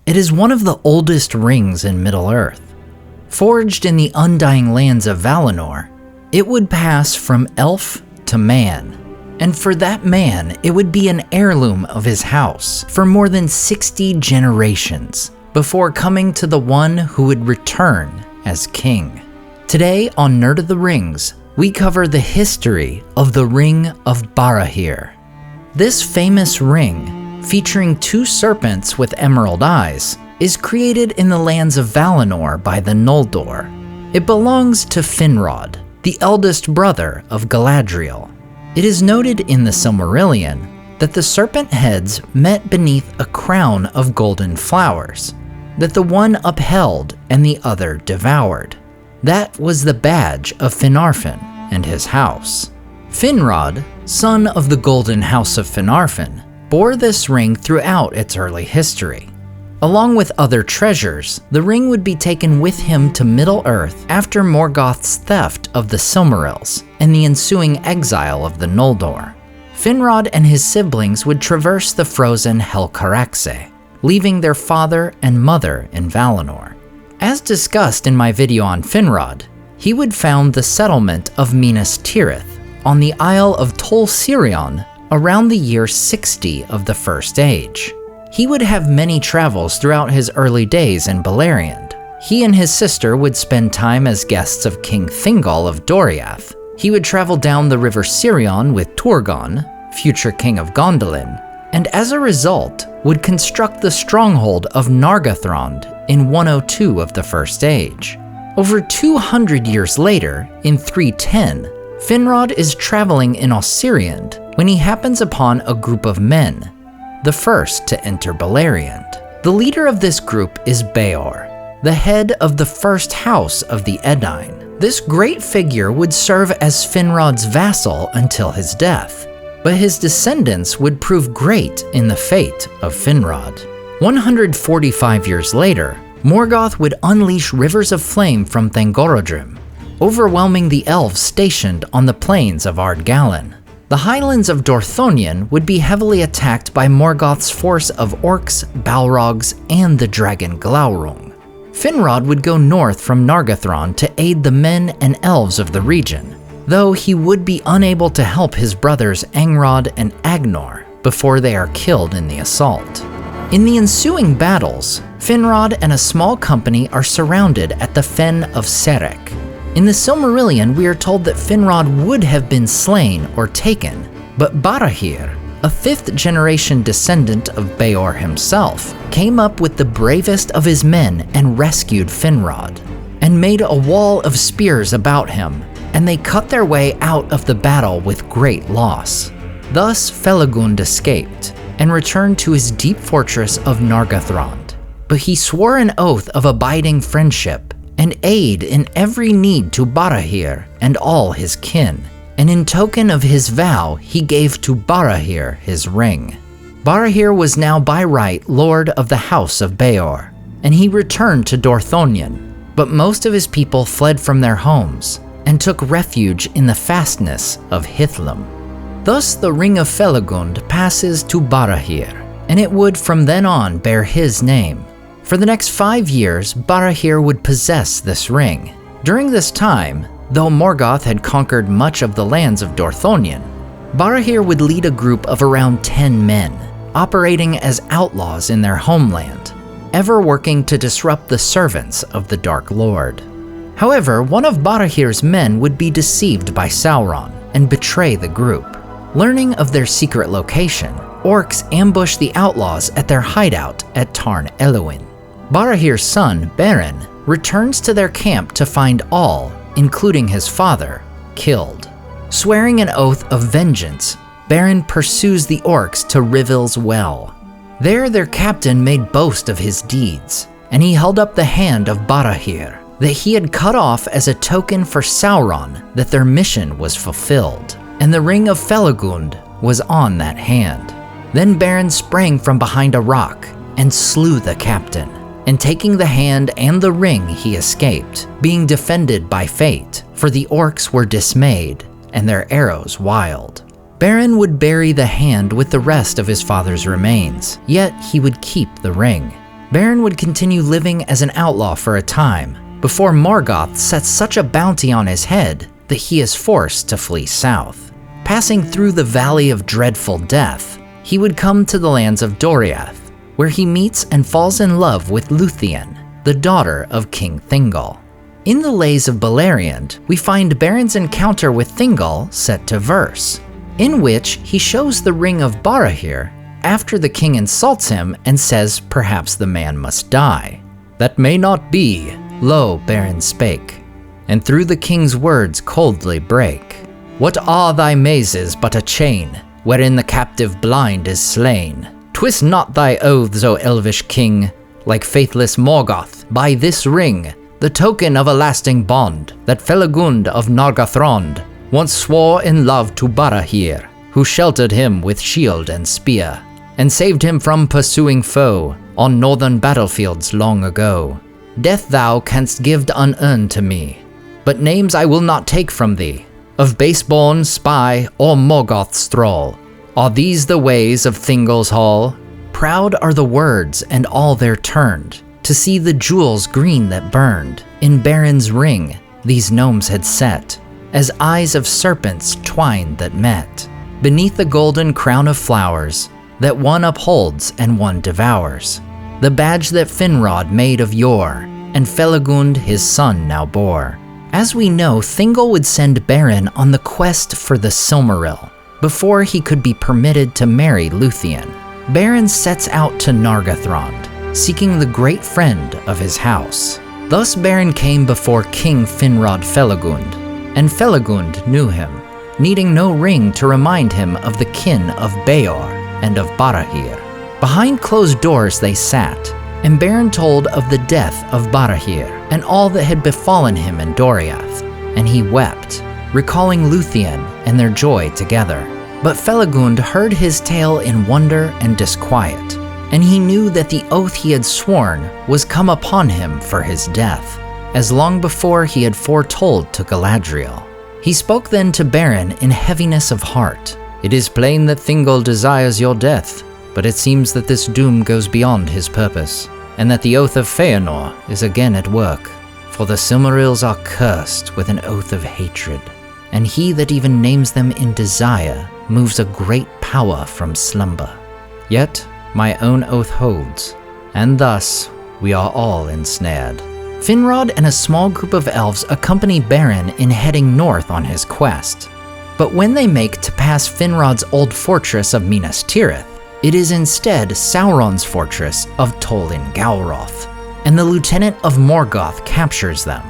It is one of the oldest rings in Middle-earth. Forged in the undying lands of Valinor, it would pass from elf to man, and for that man, it would be an heirloom of his house for more than 60 generations before coming to the one who would return as king. Today on Nerd of the Rings, we cover the history of the Ring of Barahir. This famous ring, featuring 2 serpents with emerald eyes, is created in the lands of Valinor by the Noldor. It belongs to Finrod, the eldest brother of Galadriel. It is noted in the Silmarillion that the serpent heads met beneath a crown of golden flowers, that the one upheld and the other devoured. That was the badge of Finarfin and his house. Finrod, son of the Golden House of Finarfin, bore this ring throughout its early history. Along with other treasures, the ring would be taken with him to Middle-earth after Morgoth's theft of the Silmarils and the ensuing exile of the Noldor. Finrod and his siblings would traverse the frozen Helcaraxe, leaving their father and mother in Valinor. As discussed in my video on Finrod, he would found the settlement of Minas Tirith on the Isle of Tol Sirion around the year 60 of the First Age. He would have many travels throughout his early days in Beleriand. He and his sister would spend time as guests of King Thingol of Doriath. He would travel down the river Sirion with Turgon, future king of Gondolin, and as a result, would construct the stronghold of Nargothrond in 102 of the First Age. Over 200 years later, in 310, Finrod is traveling in Ossiriand when he happens upon a group of men, the first to enter Beleriand. The leader of this group is Beor, the head of the first house of the Edain. This great figure would serve as Finrod's vassal until his death, but his descendants would prove great in the fate of Finrod. 145 years later, Morgoth would unleash rivers of flame from Thangorodrim, overwhelming the elves stationed on the plains of Ardgallen. The highlands of Dorthonion would be heavily attacked by Morgoth's force of orcs, balrogs, and the dragon Glaurung. Finrod would go north from Nargothrond to aid the men and elves of the region, though he would be unable to help his brothers Angrod and Agnor before they are killed in the assault. In the ensuing battles, Finrod and a small company are surrounded at the Fen of Serek. In the Silmarillion, we are told that Finrod would have been slain or taken, but Barahir, a 5th-generation descendant of Beor himself, came up with the bravest of his men and rescued Finrod, and made a wall of spears about him, and they cut their way out of the battle with great loss. Thus Felagund escaped, and returned to his deep fortress of Nargothrond, but he swore an oath of abiding friendship and aid in every need to Barahir and all his kin, and in token of his vow he gave to Barahir his ring. Barahir was now by right lord of the house of Beor, and he returned to Dorthonion, but most of his people fled from their homes and took refuge in the fastness of Hithlum. Thus the Ring of Felagund passes to Barahir, and it would from then on bear his name. For the next 5 years, Barahir would possess this ring. During this time, though Morgoth had conquered much of the lands of Dorthonion, Barahir would lead a group of around 10 men, operating as outlaws in their homeland, ever working to disrupt the servants of the Dark Lord. However, one of Barahir's men would be deceived by Sauron and betray the group. Learning of their secret location, orcs ambush the outlaws at their hideout at Tarn Elwyn. Barahir's son, Beren, returns to their camp to find all, including his father, killed. Swearing an oath of vengeance, Beren pursues the orcs to Rivil's Well. There their captain made boast of his deeds, and he held up the hand of Barahir that he had cut off as a token for Sauron that their mission was fulfilled, and the Ring of Felagund was on that hand. Then Beren sprang from behind a rock and slew the captain, and taking the hand and the ring he escaped, being defended by fate, for the orcs were dismayed and their arrows wild. Beren would bury the hand with the rest of his father's remains, yet he would keep the ring. Beren would continue living as an outlaw for a time, before Morgoth sets such a bounty on his head that he is forced to flee south. Passing through the Valley of Dreadful Death, he would come to the lands of Doriath, where he meets and falls in love with Luthien, the daughter of King Thingol. In the Lays of Beleriand, we find Beren's encounter with Thingol set to verse, in which he shows the Ring of Barahir after the king insults him and says perhaps the man must die. "That may not be, lo, Beren spake, and through the king's words coldly break. What are thy mazes but a chain, wherein the captive blind is slain? Twist not thy oaths, O elvish king, like faithless Morgoth, by this ring, the token of a lasting bond, that Felagund of Nargothrond once swore in love to Barahir, who sheltered him with shield and spear, and saved him from pursuing foe on northern battlefields long ago. Death thou canst give unearned to me, but names I will not take from thee, of baseborn spy or Morgoth's thrall. Are these the ways of Thingol's hall? Proud are the words and all they're turned, to see the jewels green that burned. In Beren's ring these gnomes had set, as eyes of serpents twined that met. Beneath the golden crown of flowers, that one upholds and one devours, the badge that Finrod made of yore, and Felagund his son now bore. As we know, Thingol would send Beren on the quest for the Silmaril, before he could be permitted to marry Luthien. Beren sets out to Nargothrond, seeking the great friend of his house. Thus Beren came before King Finrod Felagund, and Felagund knew him, needing no ring to remind him of the kin of Beor and of Barahir. Behind closed doors they sat, and Beren told of the death of Barahir and all that had befallen him in Doriath, and he wept, recalling Luthien and their joy together. But Felagund heard his tale in wonder and disquiet, and he knew that the oath he had sworn was come upon him for his death, as long before he had foretold to Galadriel. He spoke then to Beren in heaviness of heart. "It is plain that Thingol desires your death, but it seems that this doom goes beyond his purpose, and that the oath of Feanor is again at work. For the Silmarils are cursed with an oath of hatred, and he that even names them in desire moves a great power from slumber. Yet my own oath holds, and thus we are all ensnared." Finrod and a small group of elves accompany Beren in heading north on his quest. But when they make to pass Finrod's old fortress of Minas Tirith, it is instead Sauron's fortress of Tol in Galroth, and the lieutenant of Morgoth captures them,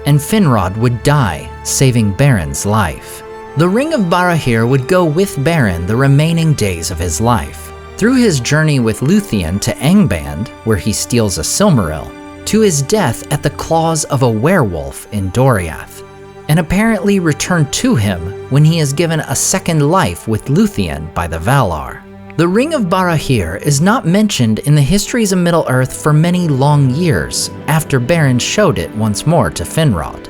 and Finrod would die, saving Beren's life. The Ring of Barahir would go with Beren the remaining days of his life, through his journey with Luthien to Angband, where he steals a Silmaril, to his death at the claws of a werewolf in Doriath, and apparently returned to him when he is given a second life with Luthien by the Valar. The Ring of Barahir is not mentioned in the histories of Middle-earth for many long years after Beren showed it once more to Finrod.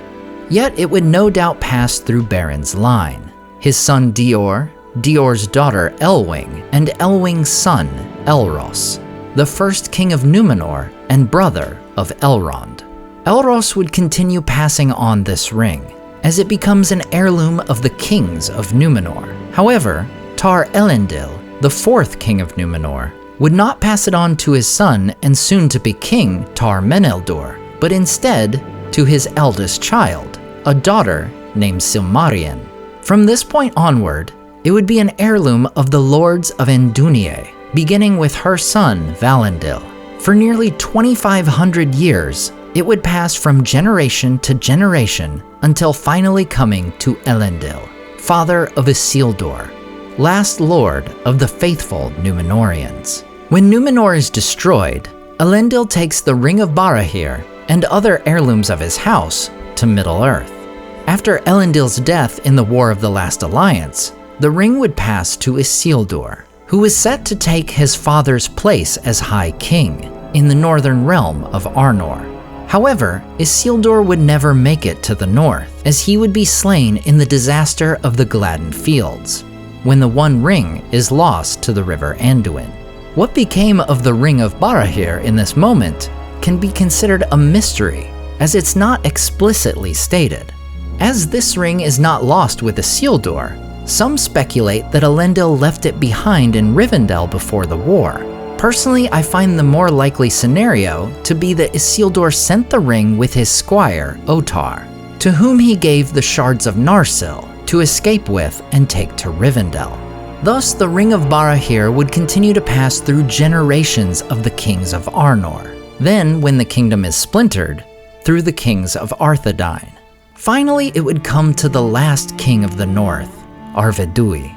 Yet it would no doubt pass through Beren's line, his son Dior, Dior's daughter Elwing, and Elwing's son Elros, the first king of Númenor and brother of Elrond. Elros would continue passing on this ring, as it becomes an heirloom of the kings of Númenor. However, Tar Elendil, the fourth king of Númenor, would not pass it on to his son and soon-to-be king Tar Meneldur, but instead to his eldest child, a daughter named Silmarien. From this point onward, it would be an heirloom of the lords of Endunier, beginning with her son Valendil. For nearly 2,500 years, it would pass from generation to generation until finally coming to Elendil, father of Isildur, last lord of the faithful Númenorians. When Númenor is destroyed, Elendil takes the Ring of Barahir and other heirlooms of his house to Middle-earth. After Elendil's death in the War of the Last Alliance, the ring would pass to Isildur, who was set to take his father's place as High King in the northern realm of Arnor. However, Isildur would never make it to the north, as he would be slain in the disaster of the Gladden Fields, when the One Ring is lost to the river Anduin. What became of the Ring of Barahir in this moment can be considered a mystery, as it's not explicitly stated. As this ring is not lost with Isildur, some speculate that Elendil left it behind in Rivendell before the war. Personally, I find the more likely scenario to be that Isildur sent the ring with his squire, Otar, to whom he gave the shards of Narsil to escape with and take to Rivendell. Thus, the Ring of Barahir would continue to pass through generations of the kings of Arnor. Then, when the kingdom is splintered, through the kings of Arthedain. Finally, it would come to the last king of the north, Arvedui.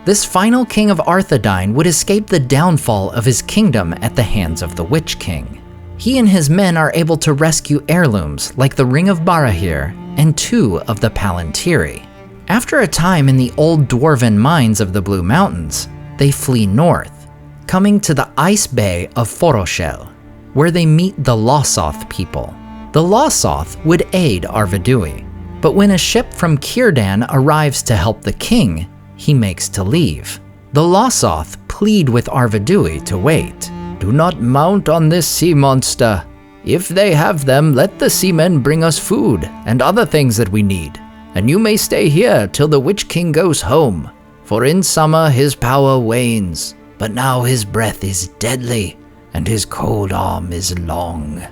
This final king of Arthedain would escape the downfall of his kingdom at the hands of the Witch King. He and his men are able to rescue heirlooms like the Ring of Barahir and 2 of the Palantiri. After a time in the old dwarven mines of the Blue Mountains, they flee north, coming to the ice bay of Foroshel, where they meet the Losoth people. The Losoth would aid Arvedui, but when a ship from Círdan arrives to help the king, he makes to leave. The Losoth plead with Arvedui to wait. "Do not mount on this sea monster. If they have them, let the seamen bring us food and other things that we need. And you may stay here till the Witch King goes home. For in summer his power wanes, but now his breath is deadly, and his cold arm is long."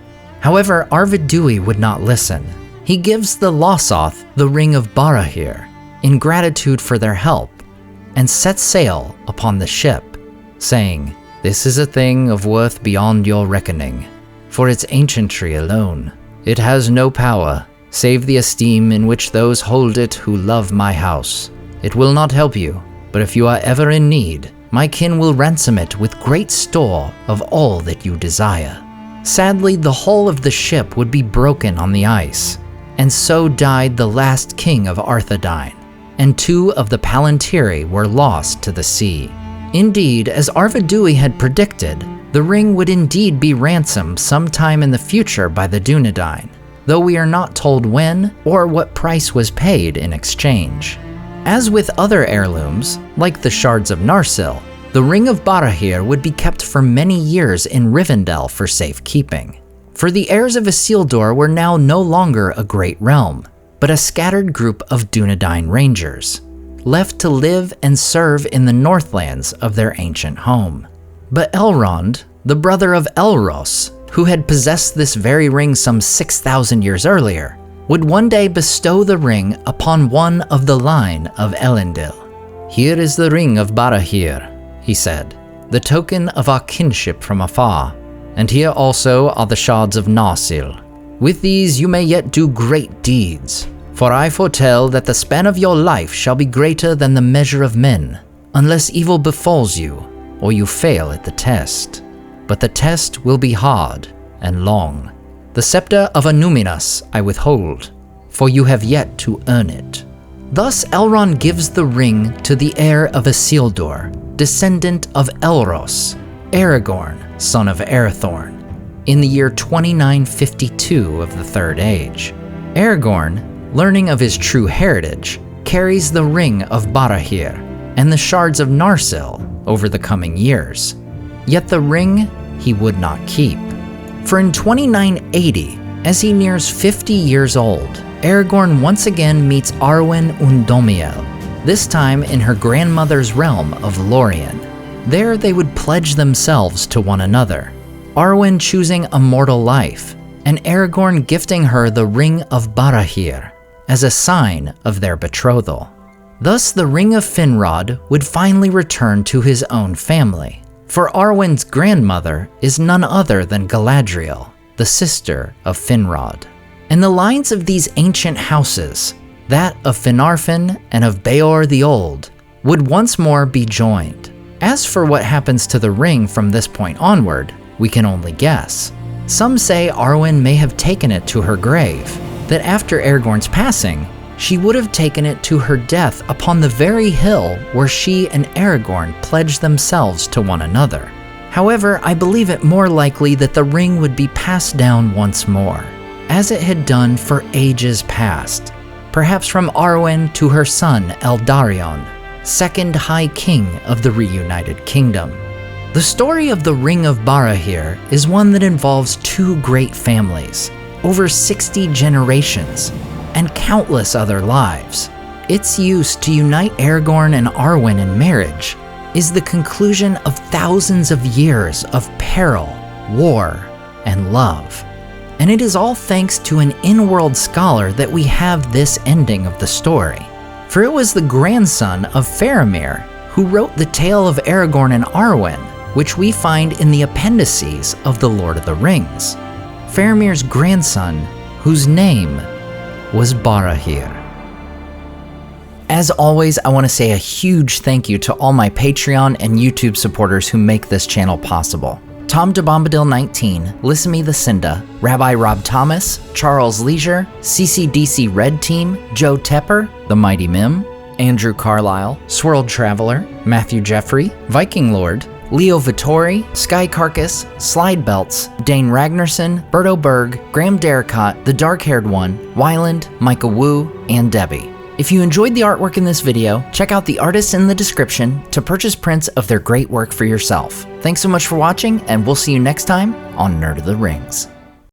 However, Arvedui would not listen. He gives the Losoth the Ring of Barahir in gratitude for their help, and sets sail upon the ship, saying, "This is a thing of worth beyond your reckoning, for its ancientry alone. It has no power, save the esteem in which those hold it who love my house. It will not help you, but if you are ever in need, my kin will ransom it with great store of all that you desire." Sadly, the hull of the ship would be broken on the ice, and so died the last king of Arthedain, and 2 of the Palantiri were lost to the sea. Indeed, as Arvedui had predicted, the ring would indeed be ransomed sometime in the future by the Dunedain, though we are not told when or what price was paid in exchange. As with other heirlooms, like the shards of Narsil, the Ring of Barahir would be kept for many years in Rivendell for safekeeping. For the heirs of Isildur were now no longer a great realm, but a scattered group of Dunedain rangers, left to live and serve in the Northlands of their ancient home. But Elrond, the brother of Elros, who had possessed this very ring some 6,000 years earlier, would one day bestow the ring upon one of the line of Elendil. "Here is the Ring of Barahir," he said, "the token of our kinship from afar, and here also are the shards of Narsil. With these you may yet do great deeds, for I foretell that the span of your life shall be greater than the measure of men, unless evil befalls you, or you fail at the test. But the test will be hard and long. The scepter of Númenor I withhold, for you have yet to earn it." Thus Elrond gives the ring to the heir of Isildur, descendant of Elros, Aragorn, son of Arathorn, in the year 2952 of the Third Age. Aragorn, learning of his true heritage, carries the Ring of Barahir and the shards of Narsil over the coming years. Yet the ring he would not keep. For in 2980, as he nears 50 years old, Aragorn once again meets Arwen Undomiel, this time in her grandmother's realm of Lorien. There they would pledge themselves to one another, Arwen choosing a mortal life, and Aragorn gifting her the Ring of Barahir as a sign of their betrothal. Thus the Ring of Finrod would finally return to his own family, for Arwen's grandmother is none other than Galadriel, the sister of Finrod. And the lines of these ancient houses, that of Finarfin and of Beor the Old, would once more be joined. As for what happens to the ring from this point onward, we can only guess. Some say Arwen may have taken it to her grave, that after Aragorn's passing, she would have taken it to her death upon the very hill where she and Aragorn pledged themselves to one another. However, I believe it more likely that the ring would be passed down once more, as it had done for ages past, perhaps from Arwen to her son Eldarion, second High King of the reunited kingdom. The story of the Ring of Barahir is one that involves two great families, over 60 generations, and countless other lives. Its use to unite Aragorn and Arwen in marriage is the conclusion of thousands of years of peril, war, and love. And it is all thanks to an in-world scholar that we have this ending of the story. For it was the grandson of Faramir who wrote the tale of Aragorn and Arwen, which we find in the appendices of The Lord of the Rings. Faramir's grandson, whose name was Barahir. As always, I want to say a huge thank you to all my Patreon and YouTube supporters who make this channel possible. Tom DeBombadil 19, Lissamy the Cinda, Rabbi Rob Thomas, Charles Leisure, CCDC Red Team, Joe Tepper, The Mighty Mim, Andrew Carlisle, Swirled Traveler, Matthew Jeffrey, Viking Lord, Leo Vittori, Sky Carcass, Slide Belts, Dane Ragnarsson, Berto Berg, Graham Derricott, The Dark-Haired One, Wyland, Micah Wu, and Debbie. If you enjoyed the artwork in this video, check out the artists in the description to purchase prints of their great work for yourself. Thanks so much for watching, and we'll see you next time on Nerd of the Rings.